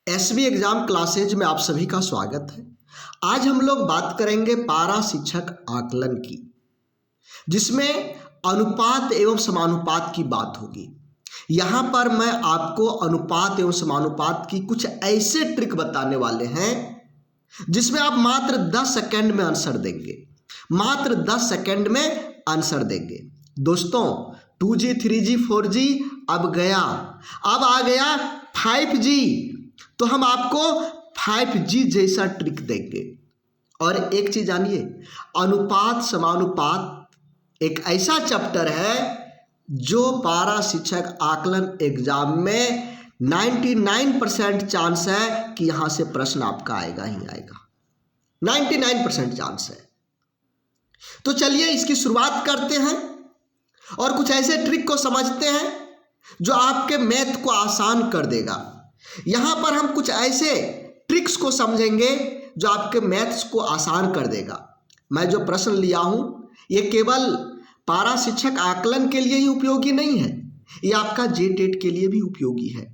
SB exam classes में आप सभी का स्वागत है। आज हम लोग बात करेंगे पारा शिक्षक आकलन की, जिसमें अनुपात एवं समानुपात की बात होगी। यहाँ पर मैं आपको अनुपात एवं समानुपात की कुछ ऐसे ट्रिक बताने वाले हैं जिसमें आप मात्र 10 सेकंड में आंसर देंगे। मात्र 10 सेकंड में आंसर देंगे। दोस्तों, 2G 3G 4G अब गया, अब आ गया 5G। तो हम आपको 5G जैसा ट्रिक देंगे। और एक चीज जानिए, अनुपात समानुपात एक ऐसा चैप्टर है जो पारा शिक्षक आकलन एग्जाम में 99% चांस है कि यहां से प्रश्न आपका आएगा ही आएगा। 99% चांस है। तो चलिए इसकी शुरुआत करते हैं और कुछ ऐसे ट्रिक को समझते हैं जो आपके मैथ को आसान कर देगा। यहां पर हम कुछ ऐसे ट्रिक्स को समझेंगे जो आपके मैथ्स को आसान कर देगा। मैं जो प्रश्न लिया हूं ये केवल पारा शिक्षक आकलन के लिए ही उपयोगी नहीं है, ये आपका जेटेट के लिए भी उपयोगी है।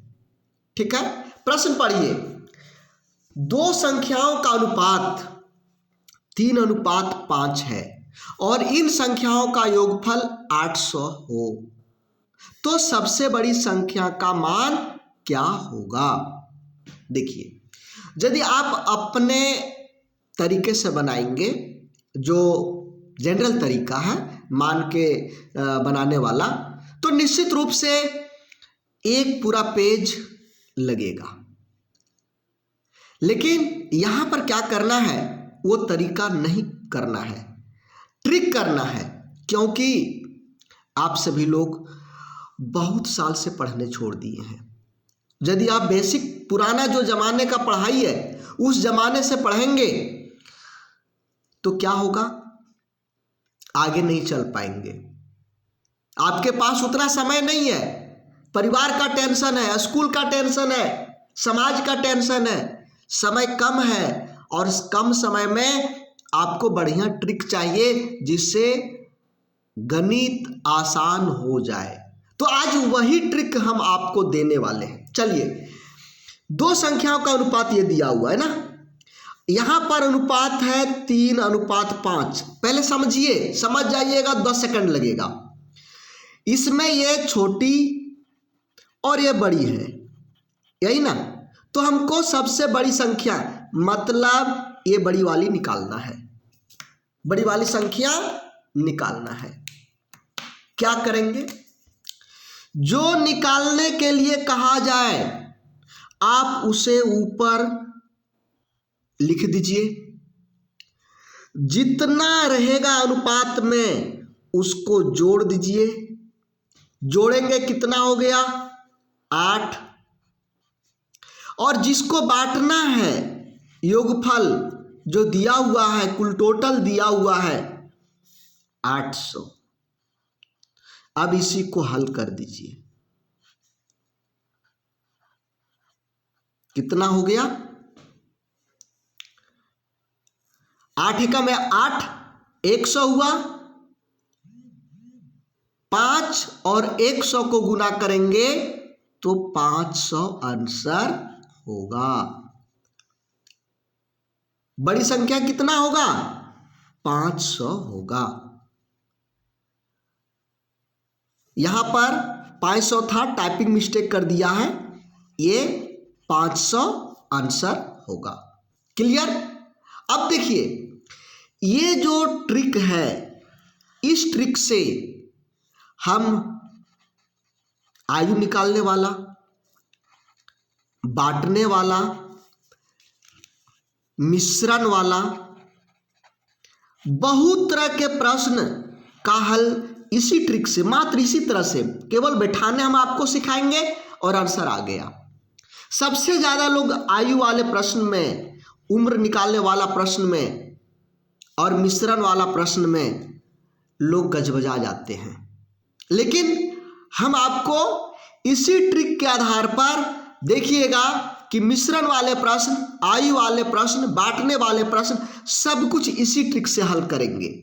ठीक है, प्रश्न पढ़िए। दो संख्याओं का अनुपात 3:5 है और इन संख्याओं का योगफल 800 हो, तो सबसे बड़ी संख्या का मान क्या होगा? देखिए, यदि आप अपने तरीके से बनाएंगे, जो जनरल तरीका है मान के बनाने वाला, तो निश्चित रूप से एक पूरा पेज लगेगा। लेकिन यहां पर क्या करना है, वो तरीका नहीं करना है, ट्रिक करना है। क्योंकि आप सभी लोग बहुत साल से पढ़ने छोड़ दिए हैं। यदि आप बेसिक पुराना जो जमाने का पढ़ाई है उस जमाने से पढ़ेंगे तो क्या होगा, आगे नहीं चल पाएंगे। आपके पास उतना समय नहीं है, परिवार का टेंशन है, स्कूल का टेंशन है, समाज का टेंशन है, समय कम है और कम समय में आपको बढ़िया ट्रिक चाहिए जिससे गणित आसान हो जाए। तो आज वही ट्रिक हम आपको देने वाले हैं। चलिए, दो संख्याओं का अनुपात ये दिया हुआ है ना, यहां पर अनुपात है 3:5। पहले समझिए, समझ जाइएगा, 10 सेकंड लगेगा। इसमें ये छोटी और ये बड़ी है, यही ना। तो हमको सबसे बड़ी संख्या मतलब ये बड़ी वाली निकालना है, बड़ी वाली संख्या निकालना है। क्या करेंगे? जो निकालने के लिए कहा जाए आप उसे ऊपर लिख दीजिए, जितना रहेगा अनुपात में उसको जोड़ दीजिए। जोड़ेंगे कितना हो गया? 8। और जिसको बांटना है, योगफल जो दिया हुआ है, कुल टोटल दिया हुआ है 800। अब इसी को हल कर दीजिए। कितना हो गया? 8 एकम में 8, 100 हुआ। 5 और 100 को गुना करेंगे तो 500 आंसर होगा। बड़ी संख्या कितना होगा? 500 होगा। यहां पर 500 था, टाइपिंग मिस्टेक कर दिया है, ये 500 आंसर होगा। क्लियर? अब देखिए, ये जो ट्रिक है, इस ट्रिक से हम आयु निकालने वाला, बांटने वाला, मिश्रण वाला, बहुत तरह के प्रश्न का हल इसी ट्रिक से, मात्र इसी तरह से, केवल बैठाने हम आपको सिखाएंगे और आंसर आ गया। सबसे ज्यादा लोग आयु वाले प्रश्न में, उम्र निकालने वाला प्रश्न में और मिश्रण वाला प्रश्न में लोग गजबजा जाते हैं। लेकिन हम आपको इसी ट्रिक के आधार पर देखिएगा कि मिश्रण वाले प्रश्न, आयु वाले प्रश्न, बांटने वाले प्रश्न, सब कुछ इसी ट्रिक से हल करेंगे,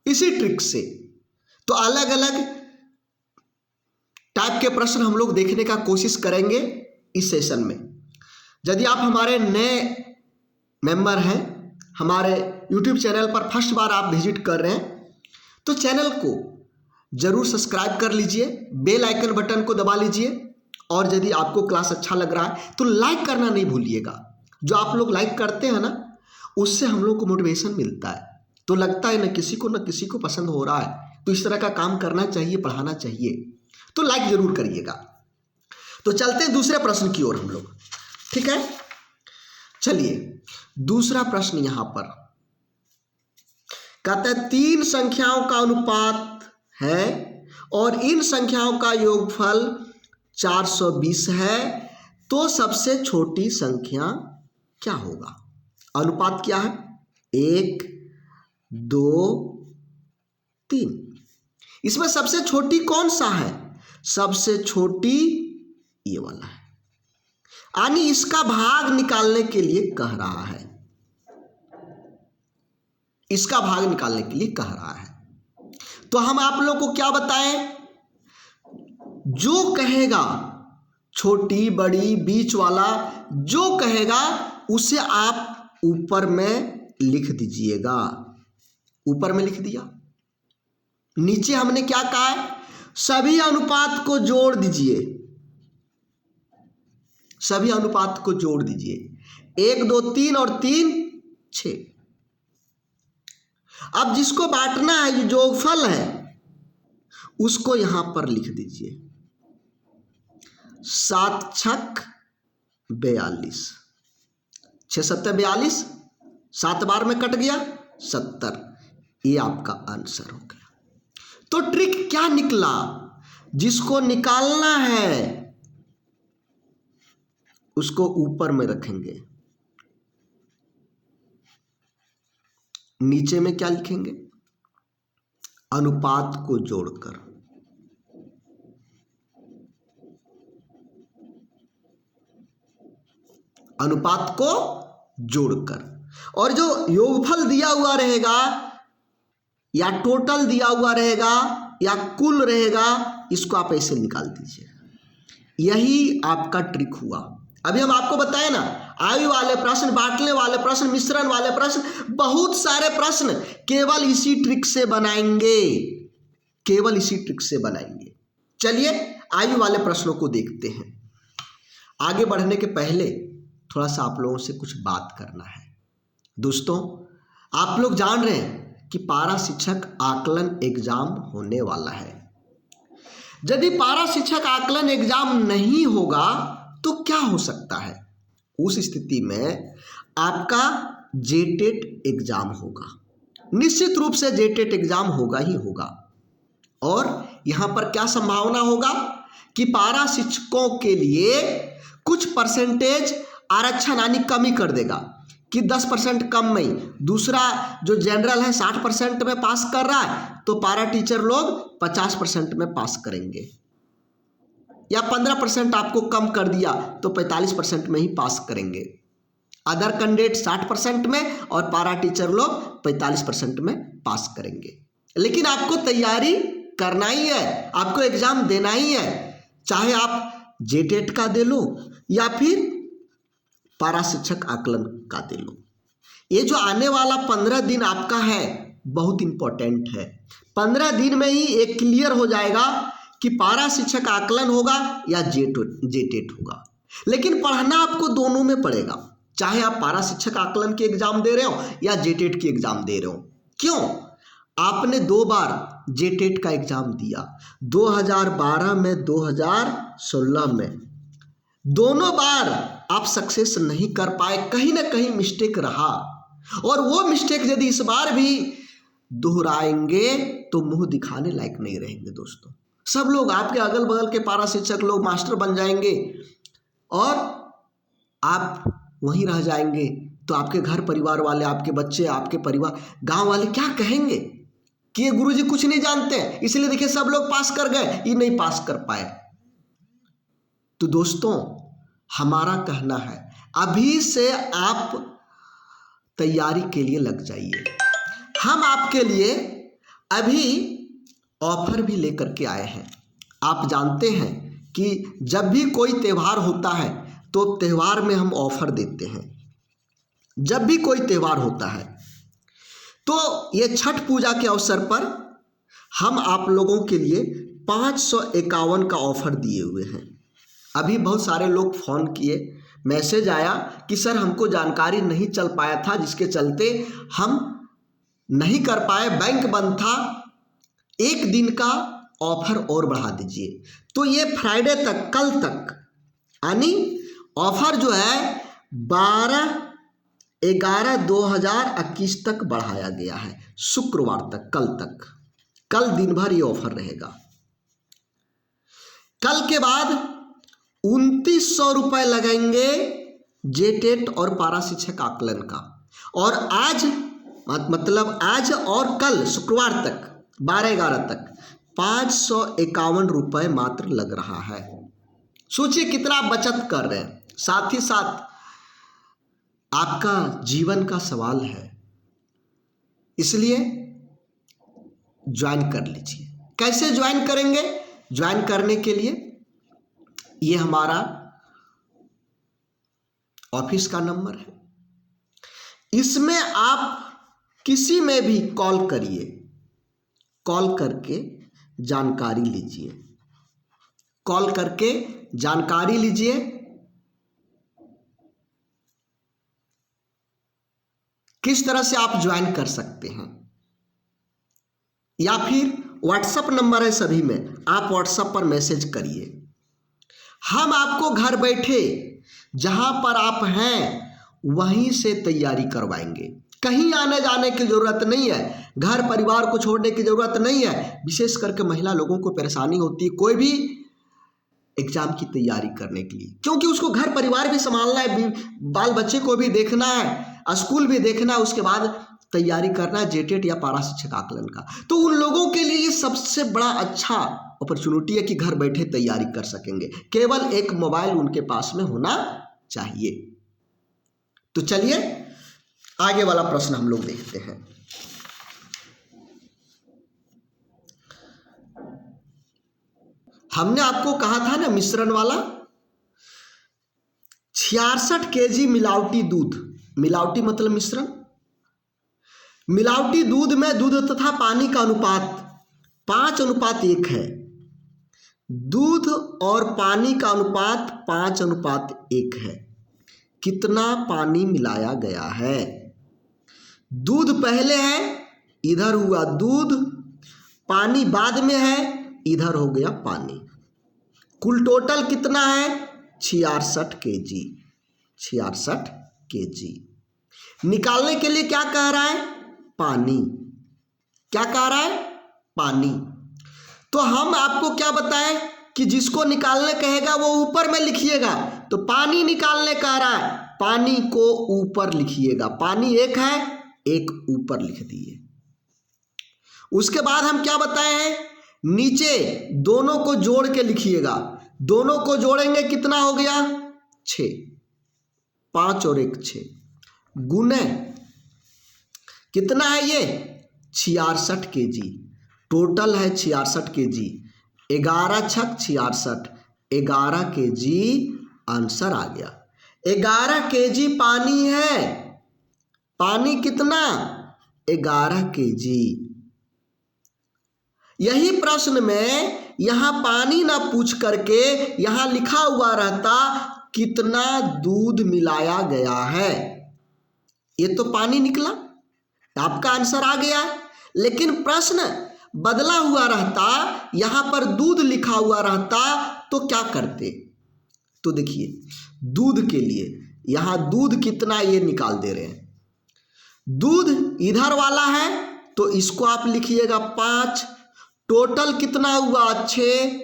इसी ट्रिक से। तो अलग अलग टाइप के प्रश्न हम लोग देखने का कोशिश करेंगे इस सेशन में। यदि आप हमारे नए मेंबर हैं, हमारे YouTube चैनल पर फर्स्ट बार आप विजिट कर रहे हैं, तो चैनल को जरूर सब्सक्राइब कर लीजिए, बेल आइकन बटन को दबा लीजिए, और यदि आपको क्लास अच्छा लग रहा है तो लाइक करना नहीं भूलिएगा। जो आप लोग लाइक करते हैं ना, उससे हम लोग को मोटिवेशन मिलता है, तो लगता है न किसी को पसंद हो रहा है, तो इस तरह का काम करना चाहिए, पढ़ाना चाहिए, तो लाइक जरूर करिएगा। तो चलते हैं दूसरे प्रश्न की ओर हम लोग, ठीक है। चलिए दूसरा प्रश्न यहां पर कहता है 3 संख्याओं का अनुपात है और इन संख्याओं का योगफल 420 है, तो सबसे छोटी संख्या क्या होगा। अनुपात क्या है, 1, 2, 3। इसमें सबसे छोटी कौन सा है, सबसे छोटी ये वाला है, यानी इसका भाग निकालने के लिए कह रहा है, इसका भाग निकालने के लिए कह रहा है। तो हम आप लोग को क्या बताएं, जो कहेगा छोटी बड़ी बीच वाला, जो कहेगा उसे आप ऊपर में लिख दीजिएगा। ऊपर में लिख दिया, नीचे हमने क्या कहा है, सभी अनुपात को जोड़ दीजिए, सभी अनुपात को जोड़ दीजिए, 1 2 3 और 3 6। अब जिसको बांटना है, जो योगफल है, उसको यहां पर लिख दीजिए, 7 छक 42, 6 7 42, 7 बार में कट गया 70, ये आपका आंसर हो गया। तो ट्रिक क्या निकला, जिसको निकालना है उसको ऊपर में रखेंगे, नीचे में क्या लिखेंगे, अनुपात को जोड़कर। अनुपात को जोड़कर, और जो योगफल दिया हुआ रहेगा या टोटल दिया हुआ रहेगा या कुल रहेगा, इसको आप ऐसे निकाल दीजिए। यही आपका ट्रिक हुआ। अभी हम आपको बताए ना, आयु वाले प्रश्न, बांटने वाले प्रश्न, मिश्रण वाले प्रश्न, बहुत सारे प्रश्न केवल इसी ट्रिक से बनाएंगे, केवल इसी ट्रिक से बनाएंगे। चलिए आयु वाले प्रश्नों को देखते हैं। आगे बढ़ने के पहले थोड़ा सा आप लोगों से कुछ बात करना है। दोस्तों, आप लोग जान रहे हैं कि पारा शिक्षक आकलन एग्जाम होने वाला है। यदि पारा शिक्षक आकलन एग्जाम नहीं होगा तो क्या हो सकता है, उस स्थिति में आपका जेटेट एग्जाम होगा, निश्चित रूप से जेटेट एग्जाम होगा ही होगा। और यहां पर क्या संभावना होगा कि पारा शिक्षकों के लिए कुछ परसेंटेज आरक्षण यानी कमी कर देगा कि 10% कम में, दूसरा जो जनरल है 60% में पास कर रहा है, तो पारा टीचर लोग 50% में पास करेंगे, या 15% आपको कम कर दिया तो 45% में ही पास करेंगे। अदर कैंडिडेट 60% में और पारा टीचर लोग 45% में पास करेंगे। लेकिन आपको तैयारी करना ही है, आपको एग्जाम देना ही है, चाहे आप जेटेट का दे लो या फिर पारा शिक्षक आकलन का दे लो। ये जो आने वाला 15 दिन आपका है बहुत इंपॉर्टेंट है। 15 दिन में ही एक क्लियर हो जाएगा कि पारा शिक्षक आकलन होगा या जेटेट होगा। लेकिन पढ़ना आपको दोनों में पड़ेगा, चाहे आप पारा शिक्षक आकलन की एग्जाम दे रहे हो या जेटेट की एग्जाम दे रहे हो। क्यों, आपने 2 बार जेटेट का एग्जाम दिया, 2012 में, 2016 में, दोनों बार आप सक्सेस नहीं कर पाए, कहीं ना कहीं मिस्टेक रहा, और वो मिस्टेक यदि इस बार भी दोहराएंगे तो मुंह दिखाने लायक नहीं रहेंगे। दोस्तों, सब लोग आपके अगल बगल के पारा शिक्षक लोग मास्टर बन जाएंगे और आप वहीं रह जाएंगे, तो आपके घर परिवार वाले, आपके बच्चे, आपके परिवार, गांव वाले क्या कहेंगे कि ये गुरुजी कुछ नहीं जानते हैं, इसलिए देखिए सब लोग पास कर गए, ये नहीं पास कर पाए। तो दोस्तों, हमारा कहना है अभी से आप तैयारी के लिए लग जाइए। हम आपके लिए अभी ऑफर भी लेकर के आए हैं। आप जानते हैं कि जब भी कोई त्यौहार होता है तो त्यौहार में हम ऑफर देते हैं। जब भी कोई त्यौहार होता है तो ये छठ पूजा के अवसर पर हम आप लोगों के लिए 551 का ऑफर दिए हुए हैं। अभी बहुत सारे लोग फ़ोन किए, मैसेज आया कि सर हमको जानकारी नहीं चल पाया था, जिसके चलते हम नहीं कर पाए, बैंक बंद था, एक दिन का ऑफर और बढ़ा दीजिए। तो ये फ्राइडे तक, कल तक, यानी ऑफर जो है 12/11/2021 तक बढ़ाया गया है, शुक्रवार तक, कल तक। कल दिन भर ये ऑफर रहेगा। कल के बाद 2900 रुपये लगेंगे जेटेट और पारा शिक्षक आकलन का। और आज मतलब आज और कल शुक्रवार तक 12/11 तक 551 रुपये मात्र लग रहा है। सोचिए कितना बचत कर रहे हैं। साथ ही साथ आपका जीवन का सवाल है, इसलिए ज्वाइन कर लीजिए। कैसे ज्वाइन करेंगे? ज्वाइन करने के लिए ये हमारा ऑफिस का नंबर है, इसमें आप किसी में भी कॉल करिए, कॉल करके जानकारी लीजिए, कॉल करके जानकारी लीजिए। किस तरह से आप ज्वाइन कर सकते हैं, या फिर व्हाट्सएप नंबर है सभी में, आप व्हाट्सएप पर मैसेज करिए। हम आपको घर बैठे जहां पर आप हैं वहीं से तैयारी करवाएंगे। कहीं आने जाने की जरूरत नहीं है, घर परिवार को छोड़ने की जरूरत नहीं है। विशेष करके महिला लोगों को परेशानी होती है कोई भी एग्जाम की तैयारी करने के लिए, क्योंकि उसको घर परिवार भी संभालना है, बाल बच्चे को भी देखना है, स्कूल भी देखना है, उसके बाद तैयारी करना है जेटेट या पारा शिक्षक आकलन का। तो उन लोगों के लिए ये सबसे बड़ा अच्छा अपॉर्चुनिटी है कि घर बैठे तैयारी कर सकेंगे। केवल एक मोबाइल उनके पास में होना चाहिए। तो चलिए आगे वाला प्रश्न हम लोग देखते हैं। हमने आपको कहा था ना मिश्रण वाला, 66 kg मिलावटी दूध, मिलावटी मतलब मिश्रण, मिलावटी दूध में दूध तथा पानी का अनुपात 5:1 है। दूध और पानी का अनुपात 5:1 है। कितना पानी मिलाया गया है? दूध पहले है, इधर हुआ दूध, पानी बाद में है, इधर हो गया पानी। कुल टोटल कितना है? 66 kg, 66 kg। निकालने के लिए क्या कह रहा है? पानी। क्या कह रहा है? पानी। तो हम आपको क्या बताएं कि जिसको निकालने कहेगा वो ऊपर में लिखिएगा। तो पानी निकालने कह रहा है, पानी को ऊपर लिखिएगा। पानी एक है, एक ऊपर लिख दिए। उसके बाद हम क्या बताए हैं? नीचे दोनों को जोड़ के लिखिएगा। दोनों को जोड़ेंगे कितना हो गया? 6। 5 और 1 6, गुने कितना है ये? 66 kg। टोटल है 66 kg। 11 छक 66, 11 kg आंसर आ गया। 11 kg पानी है। पानी कितना? 11 kg। यही प्रश्न में यहां पानी ना पूछ करके यहां लिखा हुआ रहता कितना दूध मिलाया गया है। ये तो पानी निकला, आपका आंसर आ गया। लेकिन प्रश्न बदला हुआ रहता, यहां पर दूध लिखा हुआ रहता तो क्या करते? तो देखिए दूध के लिए यहां दूध कितना ये निकाल दे रहे हैं। दूध इधर वाला है तो इसको आप लिखिएगा 5। टोटल कितना हुआ? 6।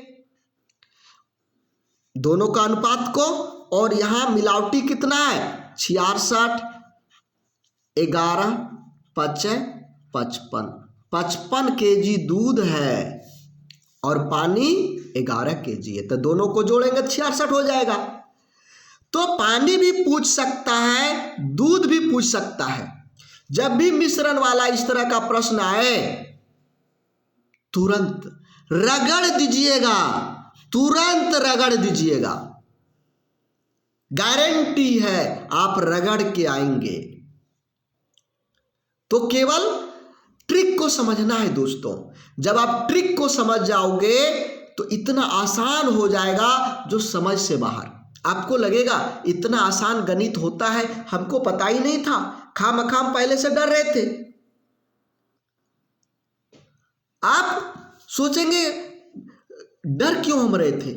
दोनों का अनुपात को, और यहां मिलावटी कितना है? 66। 11 5 55, 55 kg दूध है और पानी 11 kg है। तो दोनों को जोड़ेंगे 66 हो जाएगा। तो पानी भी पूछ सकता है, दूध भी पूछ सकता है। जब भी मिश्रण वाला इस तरह का प्रश्न आए तुरंत रगड़ दीजिएगा, तुरंत रगड़ दीजिएगा। गारंटी है आप रगड़ के आएंगे। तो केवल ट्रिक को समझना है दोस्तों। जब आप ट्रिक को समझ जाओगे तो इतना आसान हो जाएगा जो समझ से बाहर। आपको लगेगा इतना आसान गणित होता है, हमको पता ही नहीं था, खामखाम पहले से डर रहे थे। आप सोचेंगे डर क्यों हम रहे थे,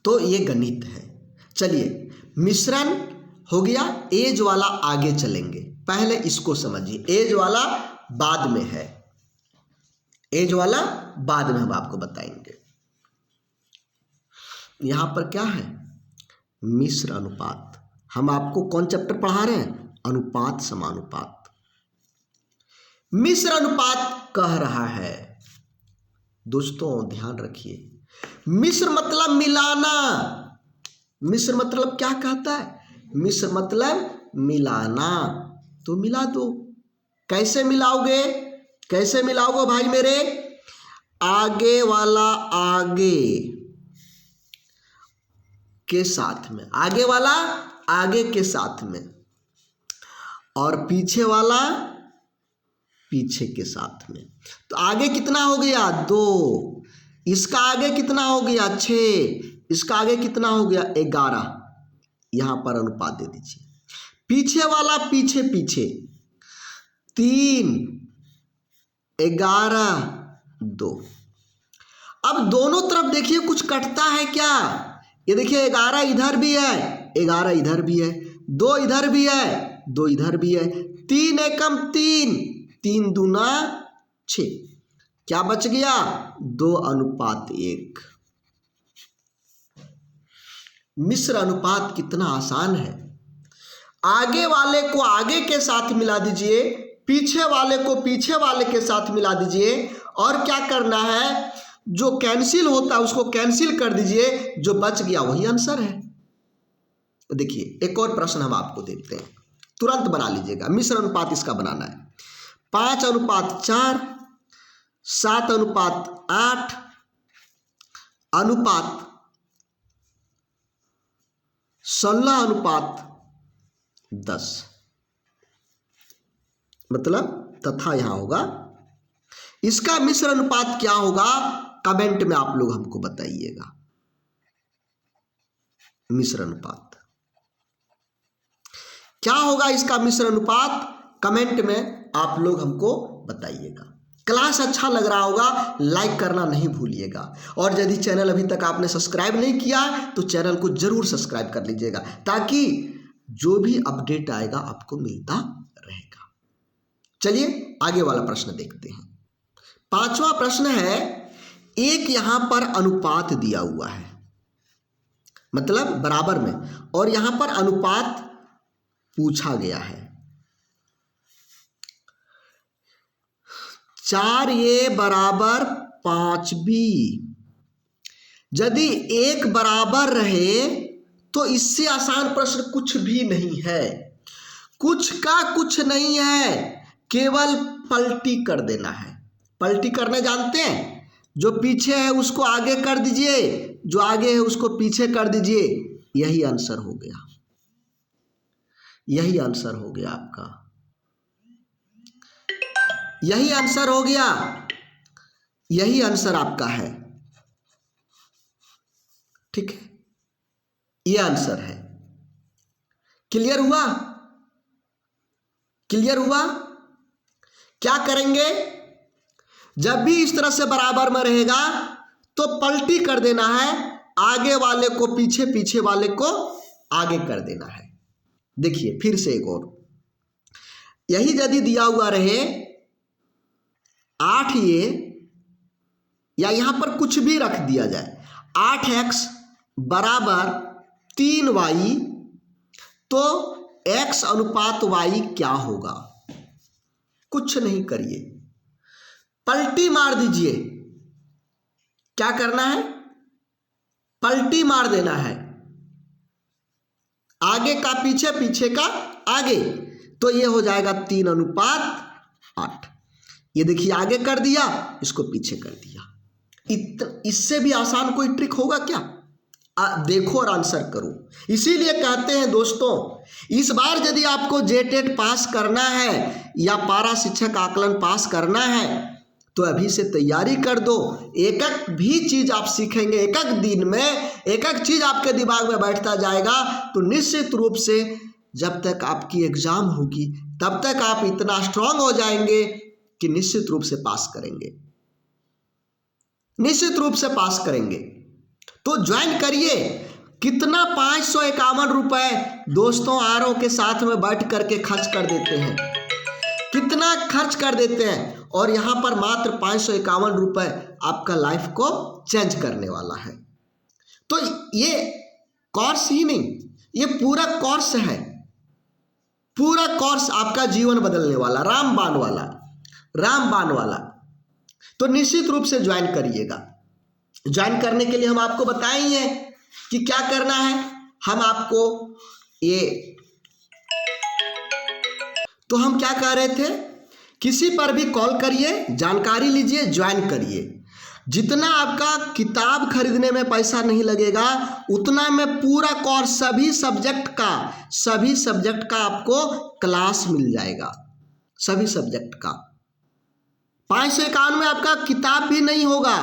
तो ये गणित है। चलिए मिश्रण हो गया, एज वाला आगे चलेंगे। पहले इसको समझिए, एज वाला बाद में है, एज वाला बाद में हम आपको बताएंगे। यहां पर क्या है, मिश्र अनुपात। हम आपको कौन चैप्टर पढ़ा रहे हैं, अनुपात समानुपात। मिश्र अनुपात कह रहा है दोस्तों, ध्यान रखिए, मिश्र मतलब मिलाना। मिश्र मतलब क्या कहता है, मिश्र मतलब मिलाना। तो मिला दो। कैसे मिलाओगे, कैसे मिलाओगे भाई मेरे, आगे वाला आगे के साथ में, आगे वाला आगे के साथ में, और पीछे वाला पीछे के साथ में। तो आगे कितना हो गया, 2, इसका आगे कितना हो गया, 6, इसका आगे कितना हो गया, 11। यहां पर अनुपात दे दीजिए। पीछे वाला पीछे पीछे, 3, 11, 2। अब दोनों तरफ देखिए कुछ कटता है क्या, ये देखिए 11 इधर भी है, 11 इधर भी है, 2 इधर भी है, 2 इधर भी है, 3 एकम 3, 3 दूना 6। क्या बच गया, 2:1। मिश्र अनुपात कितना आसान है। आगे वाले को आगे के साथ मिला दीजिए, पीछे वाले को पीछे वाले के साथ मिला दीजिए, और क्या करना है, जो कैंसिल होता है उसको कैंसिल कर दीजिए, जो बच गया वही आंसर है। देखिए एक और प्रश्न हम आपको देते हैं, तुरंत बना लीजिएगा। मिश्र अनुपात इसका बनाना है, 5:4, 7:8, अनुपात 16:10। मतलब तथा यहां होगा, इसका मिश्र अनुपात क्या होगा, कमेंट में आप लोग हमको बताइएगा। मिश्र अनुपात क्या होगा, इसका मिश्र अनुपात कमेंट में आप लोग हमको बताइएगा। क्लास अच्छा लग रहा होगा, लाइक करना नहीं भूलिएगा, और यदि चैनल अभी तक आपने सब्सक्राइब नहीं किया तो चैनल को जरूर सब्सक्राइब कर लीजिएगा, ताकि जो भी अपडेट आएगा आपको मिलता रहेगा। चलिए आगे वाला प्रश्न देखते हैं। 5वां प्रश्न है, एक यहां पर अनुपात दिया हुआ है, मतलब बराबर में, और यहां पर अनुपात पूछा गया है, 4a बराबर 5b। यदि एक बराबर रहे तो इससे आसान प्रश्न कुछ भी नहीं है, कुछ का कुछ नहीं है, केवल पलटी कर देना है। पलटी करने जानते हैं, जो पीछे है उसको आगे कर दीजिए, जो आगे है उसको पीछे कर दीजिए, यही आंसर हो गया, यही आंसर हो गया आपका, यही आंसर हो गया, यही आंसर आपका है। ठीक है, ये आंसर है। क्लियर हुआ, क्लियर हुआ। क्या करेंगे, जब भी इस तरह से बराबर में रहेगा तो पलटी कर देना है, आगे वाले को पीछे, पीछे वाले को आगे कर देना है। देखिए फिर से एक और, यही यदि दिया हुआ रहे 8a, या यहां पर कुछ भी रख दिया जाए, 8x बराबर 3y, तो x अनुपात y क्या होगा। कुछ नहीं करिए, पलटी मार दीजिए। क्या करना है, पलटी मार देना है, आगे का पीछे, पीछे का आगे, तो ये हो जाएगा 3:8। ये देखिए आगे कर दिया, इसको पीछे कर दिया। इससे भी आसान कोई ट्रिक होगा क्या, देखो और आंसर करो। इसीलिए कहते हैं दोस्तों, इस बार यदि आपको जेटेट पास करना है या पारा शिक्षक आकलन पास करना है तो अभी से तैयारी कर दो। एक एक भी चीज आप सीखेंगे, एक एक दिन में एक एक चीज आपके दिमाग में बैठता जाएगा, तो निश्चित रूप से जब तक आपकी एग्जाम होगी तब तक आप इतना स्ट्रांग हो जाएंगे कि निश्चित रूप से पास करेंगे, निश्चित रूप से पास करेंगे। तो ज्वाइन करिए। कितना 551 रुपए दोस्तों आरओ के साथ में बैठ करके खर्च कर देते हैं, कितना खर्च कर देते हैं, और यहां पर मात्र 551 रुपए आपका लाइफ को चेंज करने वाला है। तो ये कोर्स ही नहीं, ये पूरा कोर्स है, पूरा कोर्स आपका जीवन बदलने वाला, रामबाण वाला, रामबाण वाला। तो निश्चित रूप से ज्वाइन करिएगा। ज्वाइन करने के लिए हम आपको बताएंगे कि क्या करना है। हम आपको तो हम क्या कह रहे थे, किसी पर भी कॉल करिए, जानकारी लीजिए, ज्वाइन करिए। जितना आपका किताब खरीदने में पैसा नहीं लगेगा उतना में पूरा कोर्स सभी सब्जेक्ट का आपको क्लास मिल जाएगा, सभी सब्जेक्ट का। 551 में आपका किताब भी नहीं होगा।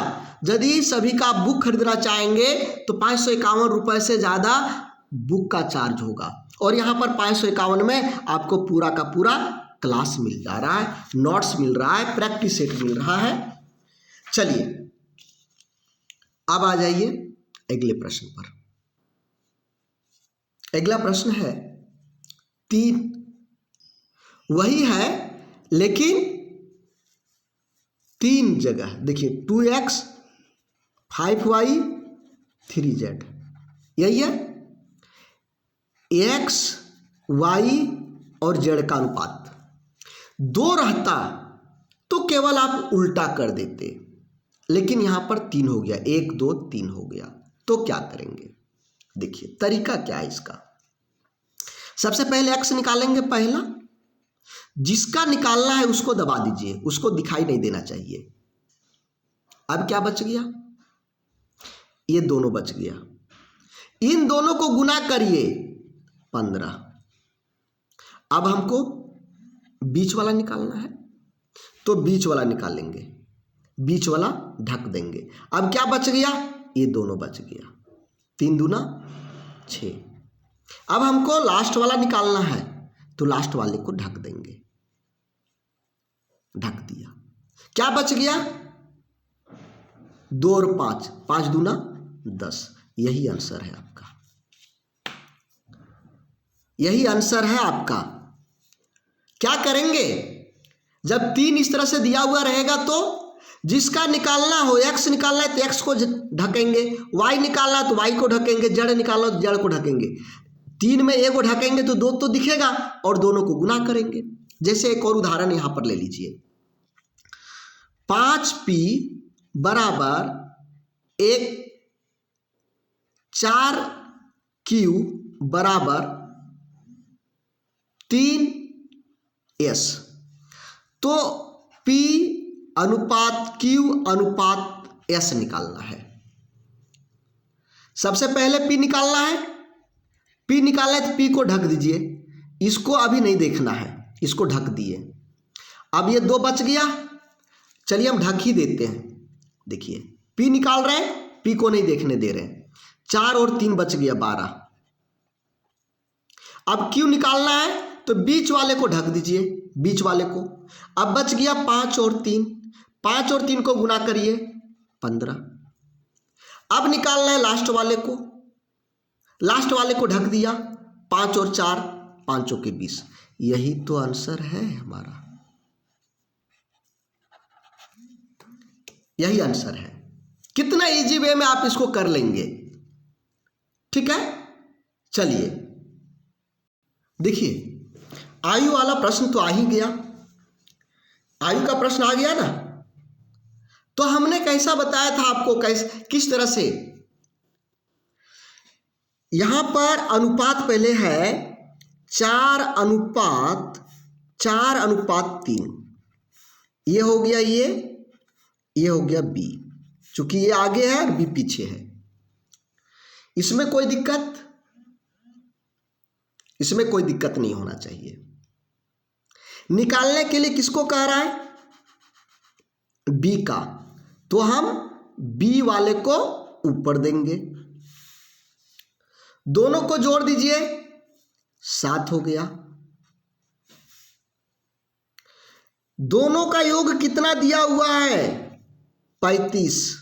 यदि सभी का बुक खरीदना चाहेंगे तो 551 रुपए से ज़्यादा बुक का चार्ज होगा, और यहाँ पर 551 में आपको पूरा का पूरा क्लास मिल जा रहा है, नोट्स मिल रहा है, प्रैक्टिस सेट मिल रहा है। चलिए अब आ जाइए अगले प्रश्न पर। अगला प्रश्न है 3, वही है लेकिन 3 जगह। देखिए 2x 5y 3z, यही है। x y और z का अनुपात 2 रहता तो केवल आप उल्टा कर देते, लेकिन यहां पर 3 हो गया, 1 2 3 हो गया। तो क्या करेंगे, देखिए तरीका क्या है इसका। सबसे पहले x निकालेंगे, पहला जिसका निकालना है उसको दबा दीजिए, उसको दिखाई नहीं देना चाहिए। अब क्या बच गया, ये दोनों बच गया। इन दोनों को गुना करिए 15। अब हमको बीच वाला निकालना है तो बीच वाला निकालेंगे, बीच वाला ढक देंगे। अब क्या बच गया, ये दोनों बच गया, 3 दूना 6। अब हमको लास्ट वाला निकालना है तो लास्ट वाले को ढक देंगे, ढक दिया। क्या बच गया, 2 और 5, 5 दूना 10। यही आंसर है आपका, यही आंसर है आपका। क्या करेंगे, जब 3 इस तरह से दिया हुआ रहेगा तो जिसका निकालना हो, x निकालना है तो x को ढकेंगे, y निकालना है तो y को ढकेंगे, z निकालना तो z को ढकेंगे। 3 में 1 को ढकेंगे तो 2 तो दिखेगा और दोनों को गुना करेंगे। जैसे एक और उदाहरण यहां पर ले लीजिए, 5p बराबर 4q बराबर 3s। तो p अनुपात q अनुपात s निकालना है। सबसे पहले p निकालना है, p निकालना है तो p को ढक दीजिए, इसको अभी नहीं देखना है, इसको ढक दिए। अब ये 2 बच गया, चलिए हम ढक ही देते हैं। देखिए p निकाल रहे हैं, p को नहीं देखने दे रहे हैं। 4 और 3 बच गया 12। अब q निकालना है तो बीच वाले को ढक दीजिए, बीच वाले को। अब बच गया 5 और 3, 5 और 3 को गुना करिए 15। अब निकालना है लास्ट वाले को, लास्ट वाले को ढक दिया, 5 और 4 5 के 20। यही तो आंसर है हमारा, यही आंसर है। कितना इजी वे में आप इसको कर लेंगे, ठीक है। चलिए देखिए आयु वाला प्रश्न तो आ ही गया, आयु का प्रश्न आ गया ना। तो हमने कैसा बताया था आपको, किस तरह से। यहां पर अनुपात पहले है 4 अनुपात 3। ये हो गया, ये हो गया b, चूंकि ये आगे है और b पीछे है। इसमें कोई दिक्कत नहीं होना चाहिए। निकालने के लिए किसको कह रहा है? बी का, तो हम बी वाले को ऊपर देंगे। दोनों को जोड़ दीजिए, 7 हो गया। दोनों का योग कितना दिया हुआ है? 35।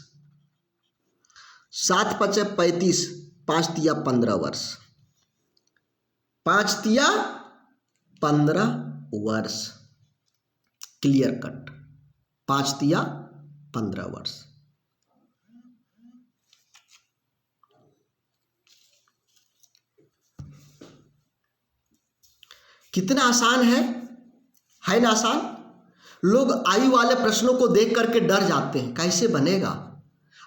7 पचे 35, 5 तिया 15 वर्ष, 5 तिया 15 वर्ष। क्लियर कट, 5 तिया 15 वर्ष। कितना आसान है ना आसान? लोग आयु वाले प्रश्नों को देख करके डर जाते हैं, कैसे बनेगा?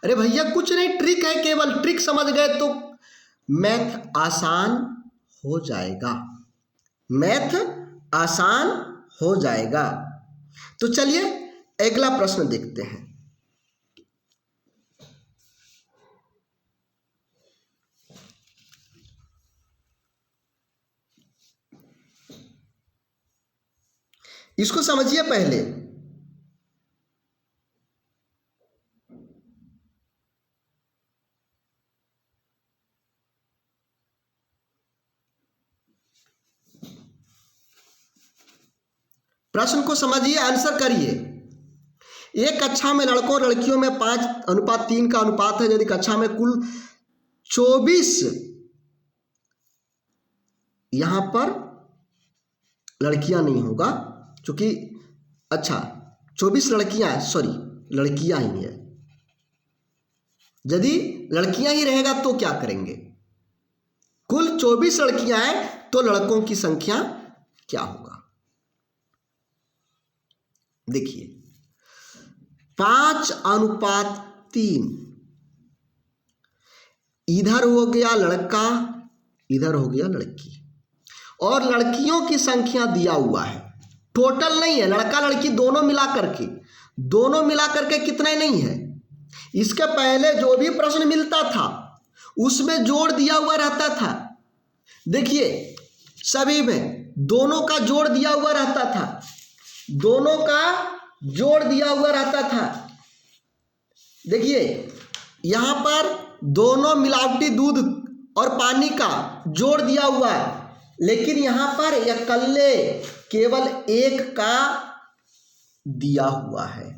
अरे भैया कुछ नहीं, ट्रिक है, केवल ट्रिक समझ गए तो मैथ आसान हो जाएगा, मैथ आसान हो जाएगा। तो चलिए अगला प्रश्न देखते हैं। इसको समझिए पहले। प्रश्न को समझिए, आंसर करिए। एक कक्षा में लड़कों और लड़कियों में 5:3 का अनुपात है। यदि कक्षा में कुल 24 यहां पर लड़कियां नहीं होगा, क्योंकि अच्छा 24 लड़कियां, सॉरी लड़कियां ही है। यदि लड़कियां ही रहेगा तो क्या करेंगे? कुल 24 लड़कियां हैं तो लड़कों की संख्या क्या होगा? देखिए 5:3, इधर हो गया लड़का, इधर हो गया लड़की, और लड़कियों की संख्या दिया हुआ है, टोटल नहीं है, लड़का लड़की दोनों मिला करके कितना नहीं है। इसके पहले जो भी प्रश्न मिलता था उसमें जोड़ दिया हुआ रहता था। देखिए सभी में दोनों का जोड़ दिया हुआ रहता था, दोनों का जोड़ दिया हुआ रहता था। देखिए यहां पर दोनों मिलावटी दूध और पानी का जोड़ दिया हुआ है, लेकिन यहां पर इकल्ले केवल एक का दिया हुआ है,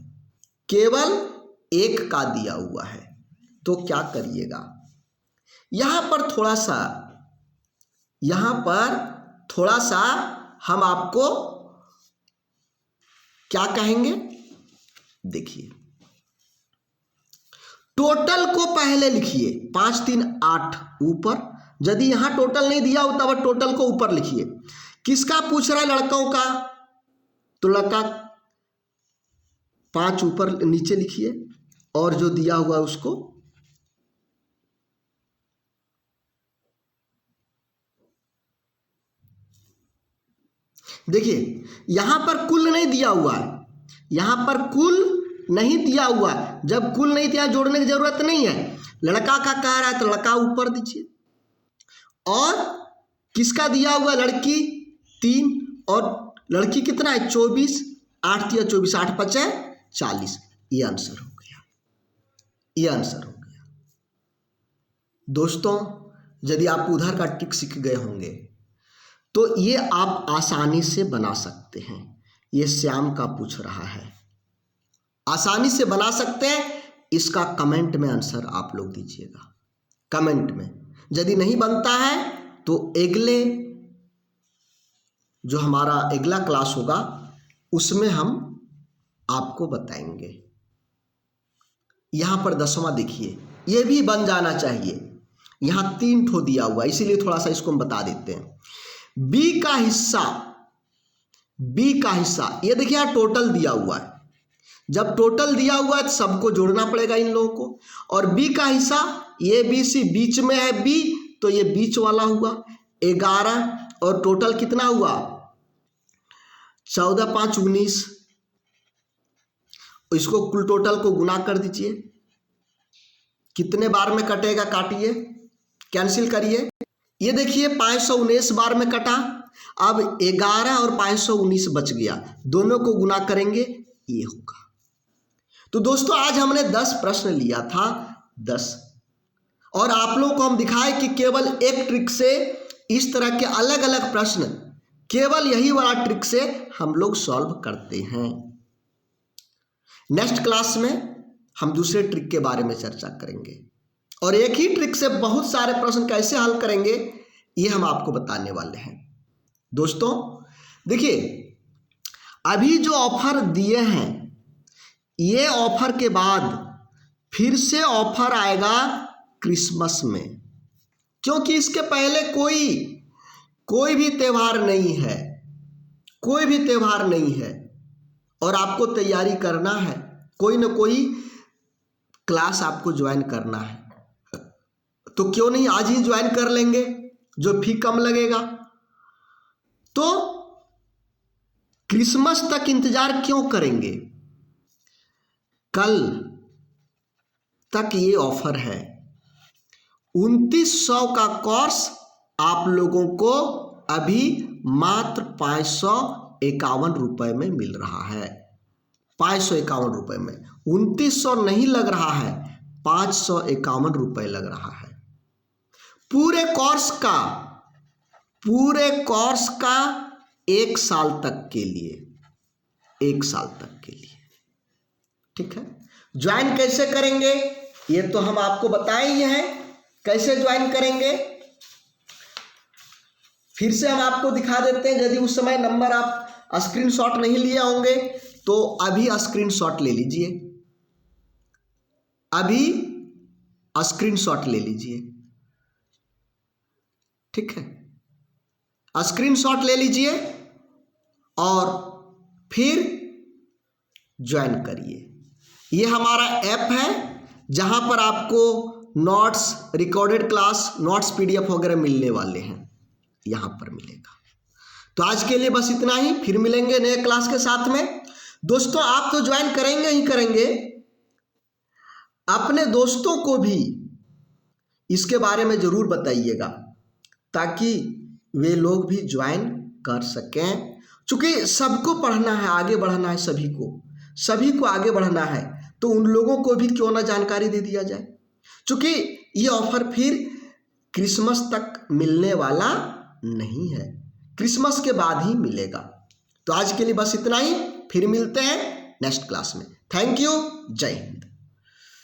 केवल एक का दिया हुआ है। तो क्या करिएगा? यहां पर थोड़ा सा हम आपको क्या कहेंगे? देखिए टोटल को पहले लिखिए, 5 3 8 ऊपर। यदि यहां टोटल नहीं दिया होता वह टोटल को ऊपर लिखिए। किसका पूछ रहा है? लड़कों का, तो लड़का 5 ऊपर नीचे लिखिए, और जो दिया हुआ है उसको देखिए। यहां पर कुल नहीं दिया हुआ है, यहां पर कुल नहीं दिया हुआ है। जब कुल नहीं दिया जोड़ने की जरूरत नहीं है। लड़का का कह रहा है तो लड़का ऊपर दीजिए, और किसका दिया हुआ? लड़की 3, और लड़की कितना है? 24। 8 तिया 24, 8 पचे 40। ये आंसर हो गया, ये आंसर हो गया। दोस्तों यदि आप उधर का ट्रिक सीख गए होंगे तो ये आप आसानी से बना सकते हैं। ये श्याम का पूछ रहा है, आसानी से बना सकते हैं। इसका कमेंट में आंसर आप लोग दीजिएगा, कमेंट में। यदि नहीं बनता है तो अगले जो हमारा अगला क्लास होगा उसमें हम आपको बताएंगे। यहां पर 10वां देखिए, ये भी बन जाना चाहिए। यहां 3 ठो दिया हुआ है, इसीलिए थोड़ा सा इसको हम बता देते हैं। बी का हिस्सा, ये देखिए यहां टोटल दिया हुआ है। जब टोटल दिया हुआ है तो सबको जोड़ना पड़ेगा इन लोगों को। और बी का हिस्सा, ये बी सी बीच में है बी, तो ये बीच वाला हुआ 11, और टोटल कितना हुआ? 14 5 19। इसको कुल टोटल को गुना कर दीजिए, कितने बार में कटेगा? काटिए, कैंसिल करिए। ये देखिए 519 बार में कटा, अब 11 और 519 बच गया, दोनों को गुना करेंगे ये होगा। तो दोस्तों आज हमने 10 प्रश्न लिया था, 10, और आप लोगों को हम दिखाए कि केवल एक ट्रिक से इस तरह के अलग अलग प्रश्न केवल यही वाला ट्रिक से हम लोग सॉल्व करते हैं। नेक्स्ट क्लास में हम दूसरे ट्रिक के बारे में चर्चा करेंगे और एक ही ट्रिक से बहुत सारे प्रश्न कैसे हल करेंगे ये हम आपको बताने वाले हैं। दोस्तों देखिए, अभी जो ऑफर दिए हैं ये ऑफर के बाद फिर से ऑफर आएगा क्रिसमस में, क्योंकि इसके पहले कोई भी त्यौहार नहीं है, कोई भी त्यौहार नहीं है और आपको तैयारी करना है, कोई ना कोई क्लास आपको ज्वाइन करना है, तो क्यों नहीं आज ही ज्वाइन कर लेंगे जो फी कम लगेगा। तो क्रिसमस तक इंतजार क्यों करेंगे, कल तक ये ऑफर है। 2900 का कोर्स आप लोगों को अभी मात्र 551 रुपए में मिल रहा है, 551 रुपए में, 2900 नहीं लग रहा है, 551 रुपए लग रहा है। पूरे कोर्स का 1 साल तक के लिए, 1 साल तक के लिए, ठीक है। ज्वाइन कैसे करेंगे ये तो हम आपको बताए ही हैं, कैसे ज्वाइन करेंगे फिर से हम आपको दिखा देते हैं। यदि उस समय नंबर आप स्क्रीनशॉट नहीं लिए होंगे तो अभी स्क्रीनशॉट ले लीजिए, अभी स्क्रीनशॉट ले लीजिए, ठीक है, स्क्रीनशॉट ले लीजिए और फिर ज्वाइन करिए। ये हमारा ऐप है जहां पर आपको notes, recorded class, notes, PDF वगैरह मिलने वाले हैं, यहां पर मिलेगा। तो आज के लिए बस इतना ही, फिर मिलेंगे नए क्लास के साथ में। दोस्तों आप तो ज्वाइन करेंगे ही करेंगे, अपने दोस्तों को भी इसके बारे में जरूर बताइएगा ताकि वे लोग भी ज्वाइन कर सकें। चूंकि सबको पढ़ना है, आगे बढ़ना है, सभी को आगे बढ़ना है, तो उन लोगों को भी क्यों ना जानकारी दे दिया जाए। चूंकि ये ऑफर फिर क्रिसमस तक मिलने वाला नहीं है, क्रिसमस के बाद ही मिलेगा। तो आज के लिए बस इतना ही, फिर मिलते हैं नेक्स्ट क्लास में। थैंक यू, जय हिंद।